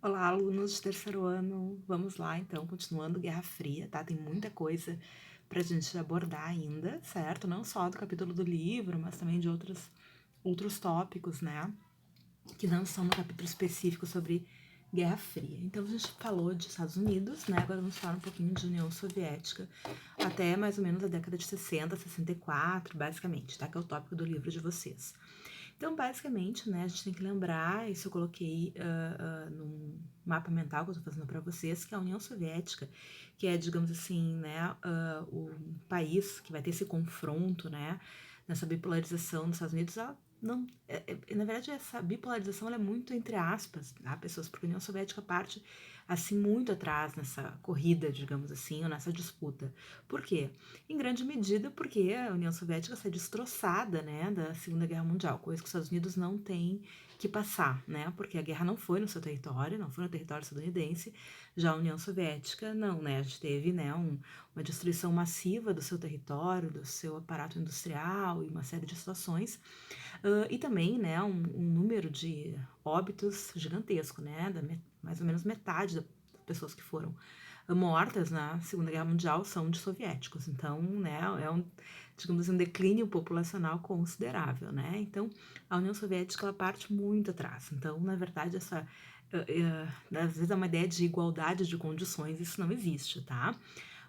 Olá, alunos de terceiro ano. Vamos lá, então, continuando Guerra Fria, tá? Tem muita coisa pra gente abordar ainda, certo? Não só do capítulo do livro, mas também de outros tópicos, né? Que não são no capítulo específico sobre Guerra Fria. Então, a gente falou de Estados Unidos, né? Agora vamos falar um pouquinho de União Soviética, até mais ou menos a década de 60, 64, basicamente, tá? Que é o tópico do livro de vocês. Então, basicamente, né, a gente tem que lembrar, isso eu coloquei num mapa mental que eu tô fazendo para vocês, que é a União Soviética, que é, digamos assim, né, o país que vai ter esse confronto, né, nessa bipolarização dos Estados Unidos, ela não, na verdade, essa bipolarização ela é muito entre aspas, tá, pessoas, porque a União Soviética parte, assim, muito atrás nessa corrida, digamos assim, ou nessa disputa. Por quê? Em grande medida porque a União Soviética sai destroçada, né, da Segunda Guerra Mundial, coisa que os Estados Unidos não têm que passar, né, porque a guerra não foi no seu território, não foi no território estadunidense, já a União Soviética não, né, a gente teve, né, uma destruição massiva do seu território, do seu aparato industrial e uma série de situações, e também, né, um número de óbitos gigantesco, né, mais ou menos metade das pessoas que foram mortas na Segunda Guerra Mundial são de soviéticos. Então, né, é digamos assim, um declínio populacional considerável, né? Então, a União Soviética ela parte muito atrás. Então, na verdade, às vezes é uma ideia de igualdade de condições, isso não existe, tá?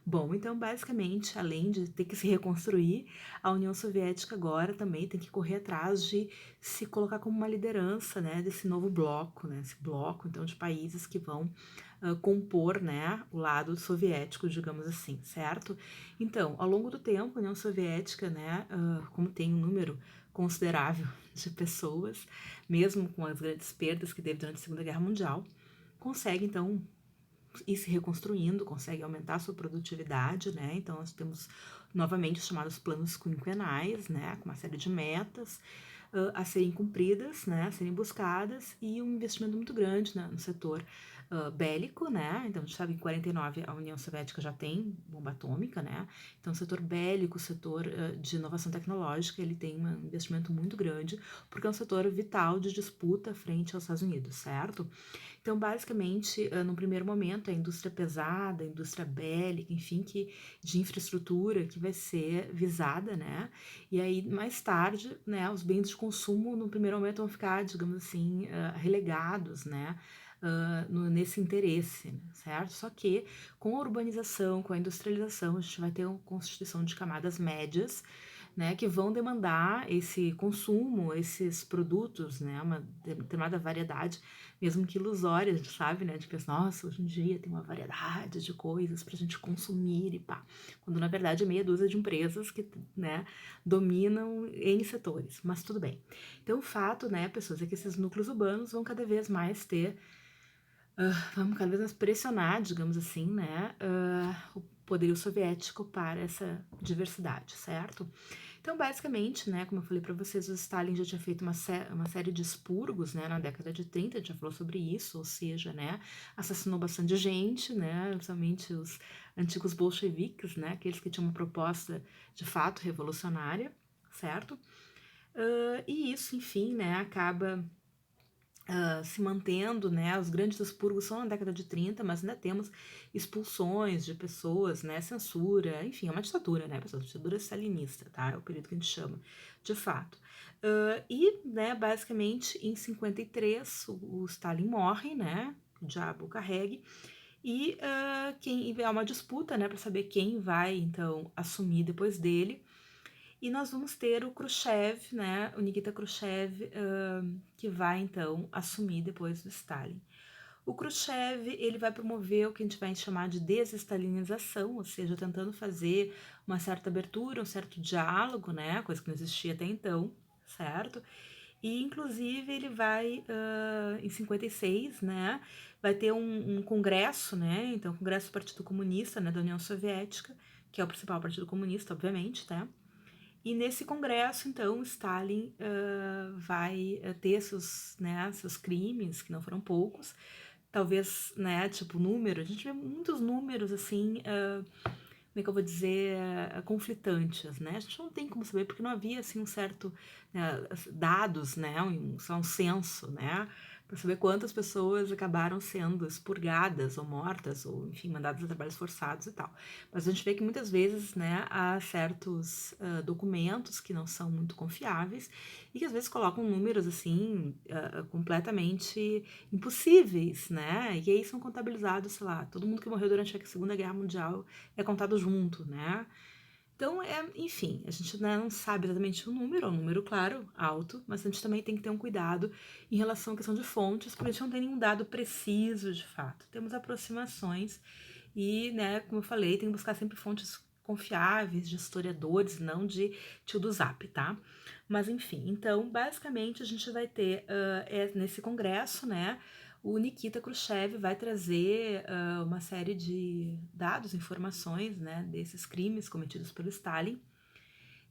Bom, então basicamente, além de ter que se reconstruir, a União Soviética agora também tem que correr atrás de se colocar como uma liderança, né, desse novo bloco, né, esse bloco então de países que vão compor, né, o lado soviético, digamos assim, certo? Então, ao longo do tempo, a União Soviética, né, como tem um número considerável de pessoas, mesmo com as grandes perdas que teve durante a Segunda Guerra Mundial, consegue então ir se reconstruindo, consegue aumentar a sua produtividade, né? Então nós temos novamente os chamados planos quinquenais, né? Com uma série de metas a serem cumpridas, né? A serem buscadas e um investimento muito grande, né, no setor bélico, né? Então a gente sabe que em 49 a União Soviética já tem bomba atômica, né? Então o setor bélico, o setor de inovação tecnológica, ele tem um investimento muito grande porque é um setor vital de disputa frente aos Estados Unidos, certo? Então, basicamente, no primeiro momento, a indústria pesada, a indústria bélica, enfim, de infraestrutura que vai ser visada, né? E aí, mais tarde, né, os bens de consumo, no primeiro momento, vão ficar, digamos assim, relegados, né? Nesse interesse, certo? Só que com a urbanização, com a industrialização, a gente vai ter uma constituição de camadas médias, né, que vão demandar esse consumo, esses produtos, né, uma determinada variedade, mesmo que ilusória, a gente sabe, né, de pensar, nossa, hoje em dia tem uma variedade de coisas para a gente consumir e pá, quando na verdade é meia dúzia de empresas que, né, dominam N setores, mas tudo bem. Então o fato, né, pessoas, é que esses núcleos urbanos vão cada vez mais ter, vamos cada vez mais pressionar, digamos assim, né, o poderio soviético para essa diversidade, certo? Então, basicamente, né, como eu falei para vocês, o Stalin já tinha feito uma série de expurgos, né, na década de 30, a gente já falou sobre isso, ou seja, né, assassinou bastante gente, né, principalmente os antigos bolcheviques, né, aqueles que tinham uma proposta de fato revolucionária, certo? E isso, enfim, né, acaba se mantendo, né? Os grandes expurgos são na década de 30, mas ainda temos expulsões de pessoas, né? Censura, enfim, é uma ditadura, né, pessoal? Ditadura stalinista, tá? É o período que a gente chama, de fato. Né, basicamente, em 53, o Stalin morre, né? O diabo carregue. E quem é uma disputa, né, para saber quem vai então assumir depois dele. E nós vamos ter o Khrushchev, né, o Nikita Khrushchev, que vai então assumir depois do Stalin. O Khrushchev ele vai promover o que a gente vai chamar de desestalinização, ou seja, tentando fazer uma certa abertura, um certo diálogo, né, coisa que não existia até então, certo? E inclusive ele vai, em 56, né, vai ter um congresso, né, então o Congresso do Partido Comunista, né, da União Soviética, que é o principal partido comunista, obviamente, tá? E nesse congresso, então, Stalin vai ter seus crimes, que não foram poucos, talvez, né, tipo, número, a gente vê muitos números, assim, como é que eu vou dizer, conflitantes, né? A gente não tem como saber, porque não havia, assim, um certo, dados, né, só um censo, né, para saber quantas pessoas acabaram sendo expurgadas ou mortas, ou enfim, mandadas a trabalhos forçados e tal. Mas a gente vê que muitas vezes, né, há certos documentos que não são muito confiáveis e que às vezes colocam números assim completamente impossíveis, né? E aí são contabilizados, sei lá, todo mundo que morreu durante a Segunda Guerra Mundial é contado junto, né? Então, enfim, a gente, né, não sabe exatamente o número, é um número, claro, alto, mas a gente também tem que ter um cuidado em relação à questão de fontes, porque a gente não tem nenhum dado preciso de fato. Temos aproximações e, né, como eu falei, tem que buscar sempre fontes confiáveis de historiadores, não de tio do Zap, tá? Mas enfim, então, basicamente, a gente vai ter nesse congresso, né, o Nikita Khrushchev vai trazer uma série de dados, informações, né, desses crimes cometidos pelo Stalin,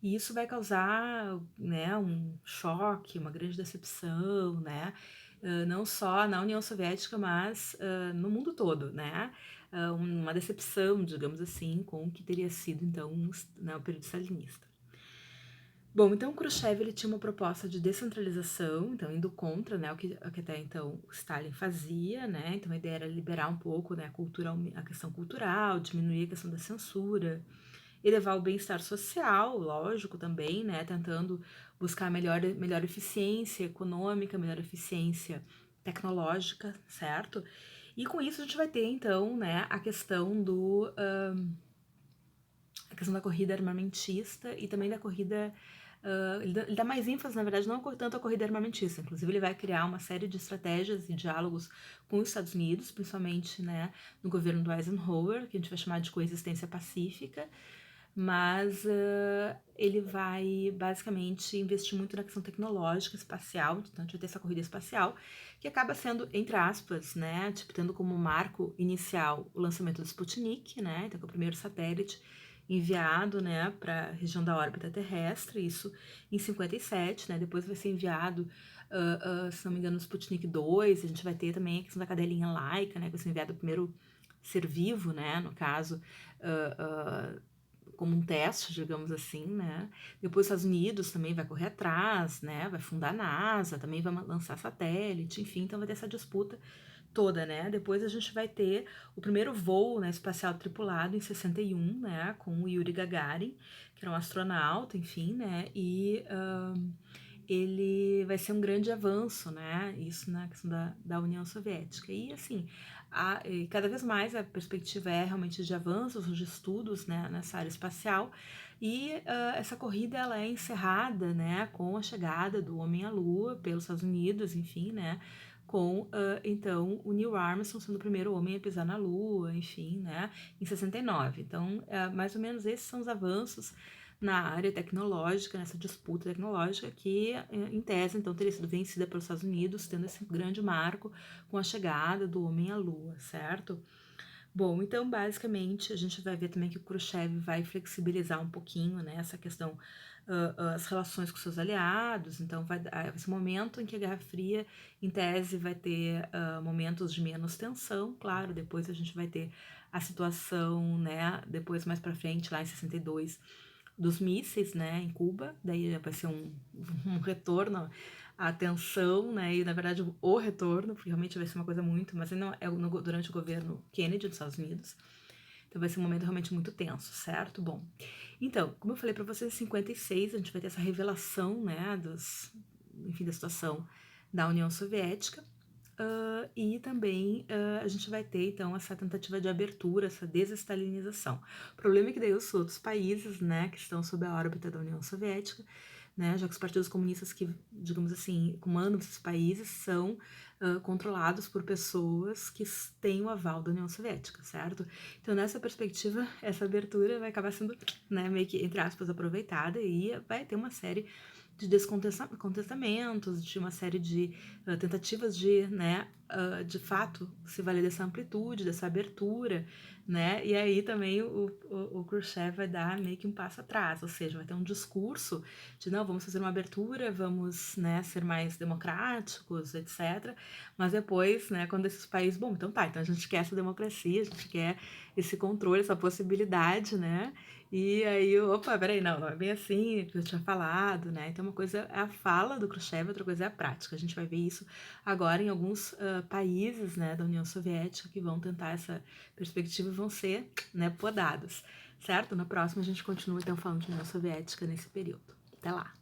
e isso vai causar, né, um choque, uma grande decepção, né, não só na União Soviética, mas no mundo todo, né, uma decepção, digamos assim, com o que teria sido, então, né, o período stalinista. Bom, então o Khrushchev ele tinha uma proposta de descentralização, então indo contra, né, o que até então o Stalin fazia, né, então a ideia era liberar um pouco, né, a questão cultural, diminuir a questão da censura, elevar o bem-estar social, lógico também, né, tentando buscar melhor eficiência econômica, melhor eficiência tecnológica, certo? E com isso a gente vai ter então, né, a questão a questão da corrida armamentista e também da corrida. Ele dá mais ênfase, na verdade, não tanto à corrida armamentista. Inclusive, ele vai criar uma série de estratégias e diálogos com os Estados Unidos, principalmente, né, no governo do Eisenhower, que a gente vai chamar de coexistência pacífica. Mas ele vai basicamente investir muito na questão tecnológica, espacial, então a gente vai ter essa corrida espacial, que acaba sendo, entre aspas, né, tipo, tendo como marco inicial o lançamento do Sputnik, né, então que é o primeiro satélite enviado, né, para a região da órbita terrestre, isso em 57, né, depois vai ser enviado, se não me engano, o Sputnik 2, a gente vai ter também a questão da cadelinha Laika, né, que vai ser enviado o primeiro ser vivo, né, no caso, como um teste, digamos assim, né? Depois os Estados Unidos também vai correr atrás, né? Vai fundar a NASA, também vai lançar satélite, enfim, então vai ter essa disputa toda, né? Depois a gente vai ter o primeiro voo, né, espacial tripulado em 61, né, com o Yuri Gagarin, que era um astronauta, enfim, né? E ele vai ser um grande avanço, né? Isso na questão da União Soviética. E assim, e cada vez mais a perspectiva é realmente de avanços, de estudos, né, nessa área espacial. E essa corrida ela é encerrada, né, com a chegada do homem à Lua pelos Estados Unidos, enfim, né? Com, então, o Neil Armstrong sendo o primeiro homem a pisar na Lua, enfim, né, em 69. Então, mais ou menos esses são os avanços na área tecnológica, nessa disputa tecnológica, que, em tese, então, teria sido vencida pelos Estados Unidos, tendo esse grande marco com a chegada do homem à Lua, certo? Bom, então, basicamente, a gente vai ver também que o Khrushchev vai flexibilizar um pouquinho, né, essa questão, as relações com seus aliados, então vai ser um momento em que a Guerra Fria, em tese, vai ter momentos de menos tensão, claro, depois a gente vai ter a situação, né, depois mais para frente, lá em 62, dos mísseis, né, em Cuba, daí vai ser um retorno à tensão, né, e na verdade o retorno, porque realmente vai ser uma coisa muito, mas não é durante o governo Kennedy dos Estados Unidos, então vai ser um momento realmente muito tenso, certo? Bom, então, como eu falei para vocês, em 56 a gente vai ter essa revelação, né, enfim, da situação da União Soviética, e também a gente vai ter, então, essa tentativa de abertura, essa desestalinização. O problema é que daí os outros países, né, que estão sob a órbita da União Soviética, né, já que os partidos comunistas que, digamos assim, comandam esses países são controlados por pessoas que têm o aval da União Soviética, certo? Então, nessa perspectiva, essa abertura vai acabar sendo, né, meio que, entre aspas, aproveitada e vai ter uma série de descontentamentos, de uma série de tentativas de, né, de fato, se valer dessa amplitude, dessa abertura, né? E aí também o Khrushchev vai dar meio que um passo atrás, ou seja, vai ter um discurso de não, vamos fazer uma abertura, vamos, né, ser mais democráticos, etc. Mas depois, né, quando esses países, bom, então tá, então a gente quer essa democracia, a gente quer esse controle, essa possibilidade, né? E aí, opa, peraí, não é bem assim que eu tinha falado, né? Então uma coisa é a fala do Khrushchev, outra coisa é a prática. A gente vai ver isso agora em alguns países, né, da União Soviética que vão tentar essa perspectiva e vão ser, né, podados, certo? Na próxima a gente continua então falando de União Soviética nesse período. Até lá!